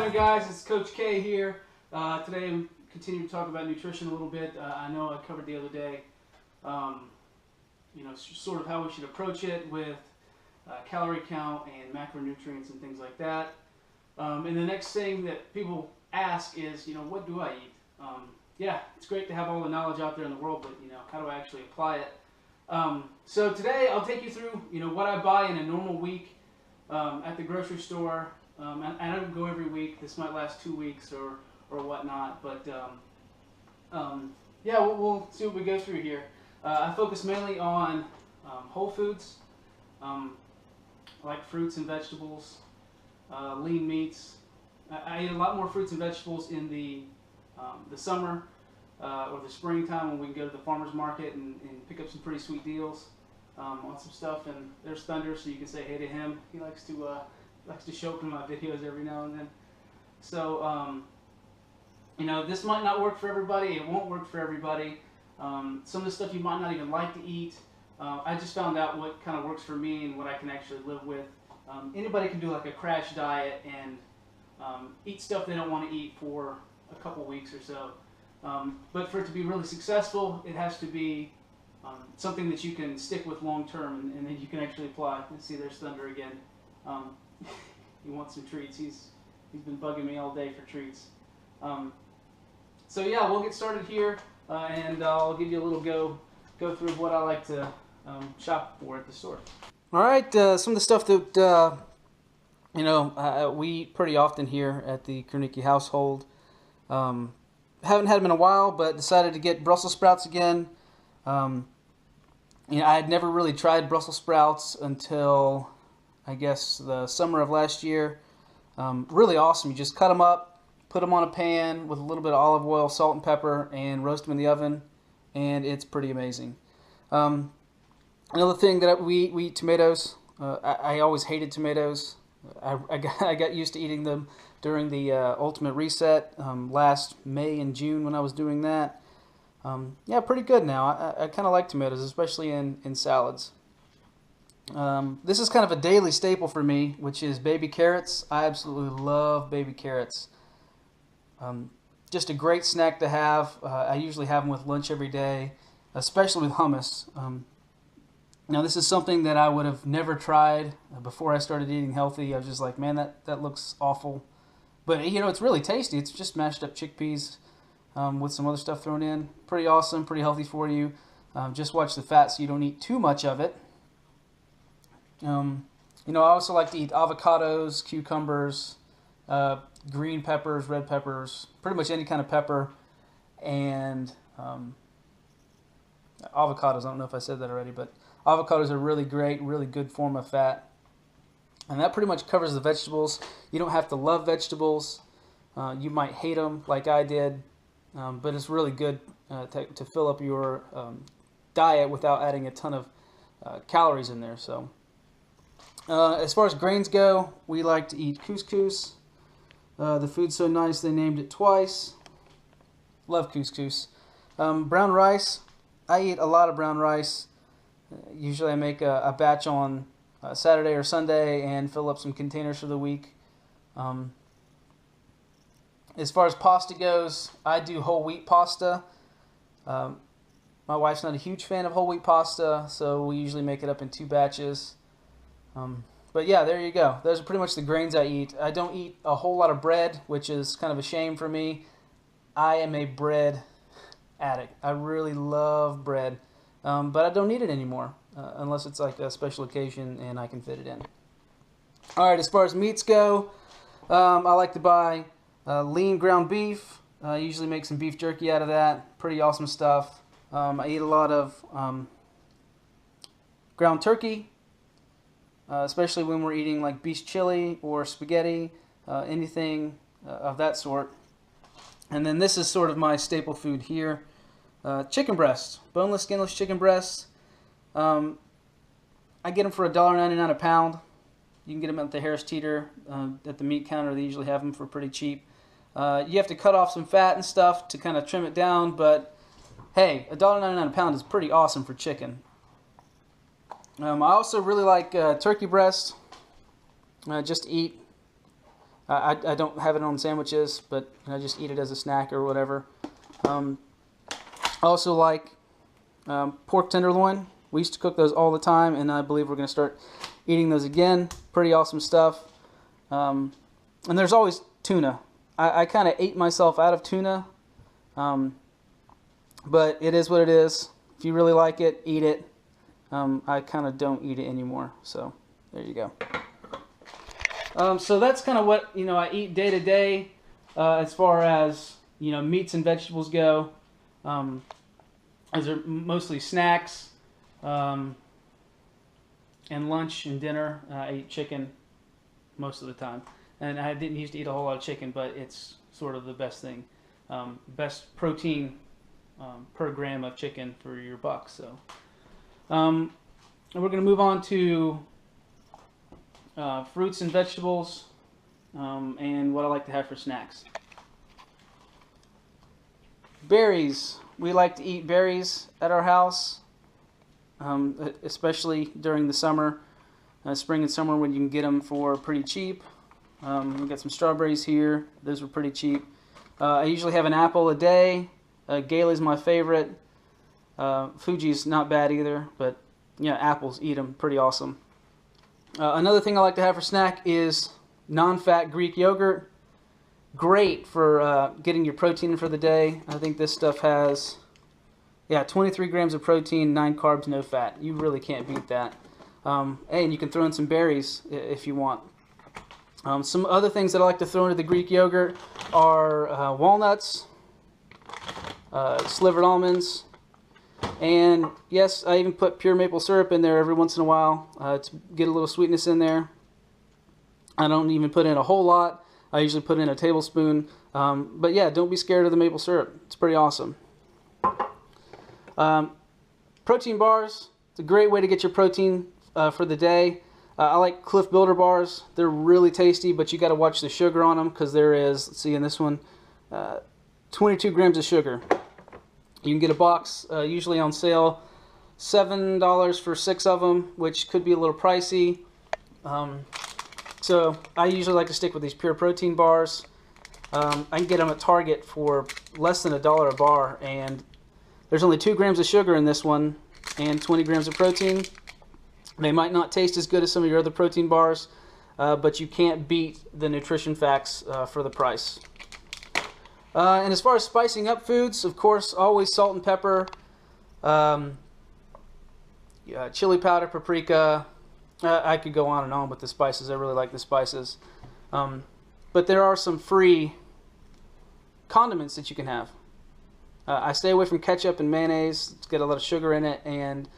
happening, guys? It's Coach K here. Today I'm continuing to talk about nutrition a little bit. I know I covered the other day, sort of how we should approach it with calorie count and macronutrients and things like that. And the next thing that people ask is, what do I eat? Yeah, it's great to have all the knowledge out there in the world, but how do I actually apply it? So today I'll take you through, what I buy in a normal week at the grocery store. I don't go every week. This might last 2 weeks or whatnot, but yeah, we'll see what we go through here. I focus mainly on whole foods, like fruits and vegetables, lean meats. I eat a lot more fruits and vegetables in the summer or the springtime when we can go to the farmer's market and pick up some pretty sweet deals on some stuff. And there's Thunder, so you can say hey to him. He likes to show up in my videos every now and then. So, this might not work for everybody. It won't work for everybody. Some of the stuff you might not even like to eat. I just found out what kind of works for me and what I can actually live with. Anybody can do like a crash diet and eat stuff they don't want to eat for a couple weeks or so. But for it to be really successful, it has to be something that you can stick with long term and then you can actually apply. Let's see, there's Thunder again. He wants some treats. He's been bugging me all day for treats. So yeah, we'll get started here, and I'll give you a little go through what I like to shop for at the store. All right, some of the stuff that we eat pretty often here at the Kernicki household. Haven't had them in a while, but decided to get Brussels sprouts again. I had never really tried Brussels sprouts until I guess the summer of last year. Really awesome. You just cut them up, put them on a pan with a little bit of olive oil, salt and pepper, and roast them in the oven, and it's pretty amazing. Another thing that we eat tomatoes. I always hated tomatoes. I got used to eating them during the Ultimate Reset last May and June when I was doing that. Yeah, pretty good now. I kind of like tomatoes, especially in salads. This is kind of a daily staple for me, which is baby carrots. I absolutely love baby carrots. Just a great snack to have. I usually have them with lunch every day, especially with hummus. Now this is something that I would have never tried before I started eating healthy. I was just like, man, that looks awful. But it's really tasty. It's just mashed up chickpeas with some other stuff thrown in. Pretty awesome, pretty healthy for you. Just watch the fat so you don't eat too much of it. I also like to eat avocados, cucumbers, green peppers, red peppers, pretty much any kind of pepper, and avocados. I don't know if I said that already, but avocados are really great, really good form of fat. And that pretty much covers the vegetables. You don't have to love vegetables. You might hate them like I did, but it's really good to fill up your diet without adding a ton of calories in there. So. As far as grains go, we like to eat couscous. The food's so nice they named it twice. Love couscous. Brown rice. I eat a lot of brown rice. Usually I make a batch on Saturday or Sunday and fill up some containers for the week. As far as pasta goes, I do whole wheat pasta. My wife's not a huge fan of whole wheat pasta, so we usually make it up in 2 batches. But yeah, there you go. Those are pretty much the grains I eat. I don't eat a whole lot of bread, which is kind of a shame for me. I am a bread addict. I really love bread, but I don't need it anymore unless it's like a special occasion and I can fit it in. All right, as far as meats go, I like to buy lean ground beef. I usually make some beef jerky out of that. Pretty awesome stuff. I eat a lot of ground turkey. Especially when we're eating like beef chili or spaghetti, anything of that sort. And then this is sort of my staple food here. Chicken breasts, boneless, skinless chicken breasts. I get them for $1.99 a pound. You can get them at the Harris Teeter, at the meat counter. They usually have them for pretty cheap. You have to cut off some fat and stuff to kind of trim it down, but hey, $1.99 a pound is pretty awesome for chicken. I also really like turkey breast, just to eat. I don't have it on sandwiches, but I just eat it as a snack or whatever. I also like pork tenderloin. We used to cook those all the time, and I believe we're going to start eating those again. Pretty awesome stuff. And there's always tuna. I kind of ate myself out of tuna, but it is what it is. If you really like it, eat it. I kind of don't eat it anymore, so there you go. So that's kind of what I eat day to day, as far as meats and vegetables go. Those are mostly snacks, and lunch and dinner. I eat chicken most of the time, and I didn't used to eat a whole lot of chicken, but it's sort of the best thing, best protein per gram of chicken for your buck. So, and we're going to move on to fruits and vegetables, and what I like to have for snacks. Berries. We like to eat berries at our house, especially during the summer, spring and summer, when you can get them for pretty cheap. We've got some strawberries here. Those were pretty cheap. I usually have an apple a day. Gailey's my favorite. Fuji's not bad either, but yeah, apples, eat them, pretty awesome. Another thing I like to have for snack is non-fat Greek yogurt. Great for getting your protein for the day. I think this stuff has 23 grams of protein, 9 carbs, no fat. You really can't beat that. And you can throw in some berries if you want. Some other things that I like to throw into the Greek yogurt are walnuts, slivered almonds, and yes, I even put pure maple syrup in there every once in a while to get a little sweetness in there. I don't even put in a whole lot. I usually put in a tablespoon. But yeah, don't be scared of the maple syrup. It's pretty awesome. Protein bars. It's a great way to get your protein for the day. I like Cliff Builder bars. They're really tasty, but you got to watch the sugar on them, because there is, let's see in this one, 22 grams of sugar. You can get a box, usually on sale, $7 for 6 of them, which could be a little pricey. So I usually like to stick with these pure protein bars. I can get them at Target for less than $1 a bar, and there's only 2 grams of sugar in this one and 20 grams of protein. They might not taste as good as some of your other protein bars, but you can't beat the nutrition facts for the price. And as far as spicing up foods, of course, always salt and pepper, chili powder, paprika. I could go on and on with the spices. I really like the spices. But there are some free condiments that you can have. I stay away from ketchup and mayonnaise. It's got a lot of sugar in it and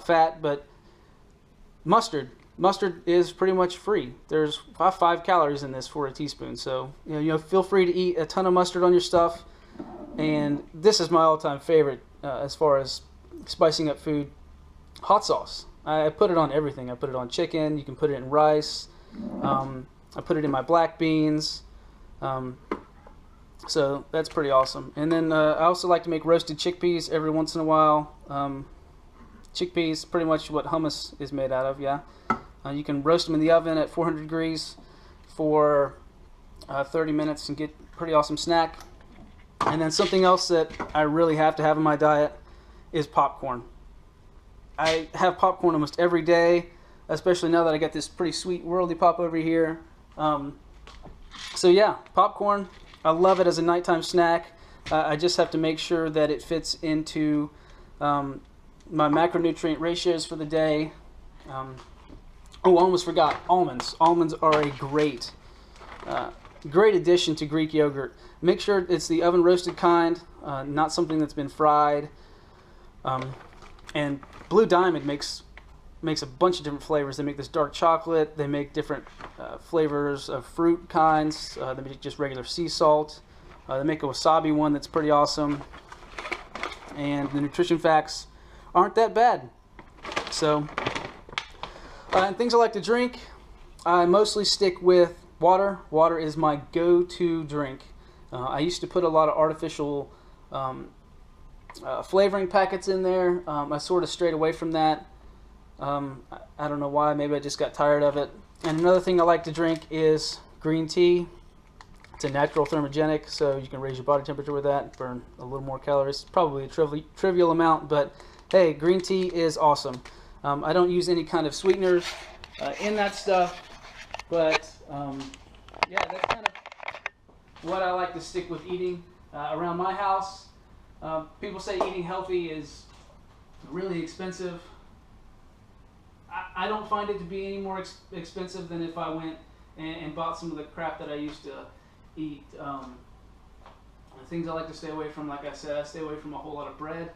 fat, but mustard is pretty much free. There's 5 calories in this for a teaspoon, so feel free to eat a ton of mustard on your stuff. And this is my all-time favorite as far as spicing up food. Hot sauce. I put it on everything. I put it on chicken. You can put it in rice. I put it in my black beans. So that's pretty awesome. And then I also like to make roasted chickpeas every once in a while. Chickpeas, pretty much what hummus is made out of, yeah. You can roast them in the oven at 400 degrees for 30 minutes and get a pretty awesome snack. And then something else that I really have to have in my diet is popcorn. I have popcorn almost every day, especially now that I got this pretty sweet Worldy Pop over here. So yeah, popcorn, I love it as a nighttime snack. I just have to make sure that it fits into my macronutrient ratios for the day. Oh, I almost forgot, almonds. Almonds are a great addition to Greek yogurt. Make sure it's the oven roasted kind, not something that's been fried. And Blue Diamond makes a bunch of different flavors. They make this dark chocolate. They make different flavors of fruit kinds. They make just regular sea salt. They make a wasabi one that's pretty awesome. And the nutrition facts aren't that bad. So, and things I like to drink, I mostly stick with water. Water is my go-to drink. I used to put a lot of artificial flavoring packets in there. I sort of strayed away from that. I don't know why. Maybe I just got tired of it. And another thing I like to drink is green tea. It's a natural thermogenic, so you can raise your body temperature with that, burn a little more calories. Probably a trivial amount, but hey, green tea is awesome. I don't use any kind of sweeteners in that stuff, but yeah, that's kind of what I like to stick with eating around my house. People say eating healthy is really expensive. I don't find it to be any more expensive than if I went and bought some of the crap that I used to eat. The things I like to stay away from, like I said, I stay away from a whole lot of bread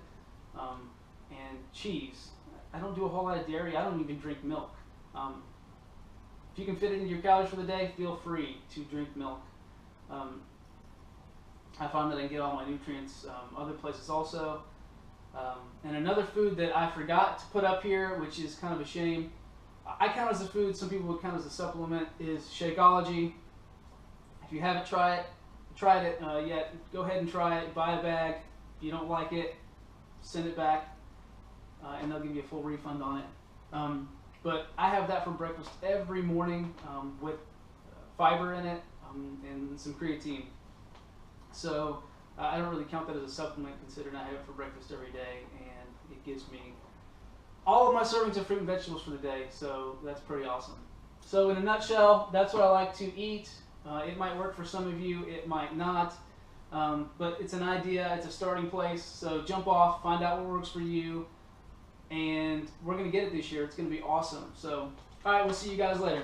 and cheese. I don't do a whole lot of dairy. I don't even drink milk. If you can fit it into your calories for the day, feel free to drink milk. I find that I get all my nutrients other places also. And another food that I forgot to put up here, which is kind of a shame, I count as a food, some people would count as a supplement, is Shakeology. If you haven't tried it yet, go ahead and try it. Buy a bag. If you don't like it, send it back, and they'll give you a full refund on it. But I have that for breakfast every morning with fiber in it and some creatine. So I don't really count that as a supplement, considering I have it for breakfast every day, and it gives me all of my servings of fruit and vegetables for the day, so that's pretty awesome. So in a nutshell, that's what I like to eat. It might work for some of you, it might not, but it's an idea, it's a starting place, so jump off, find out what works for you, and we're going to get it this year. It's going to be awesome. So, alright, we'll see you guys later.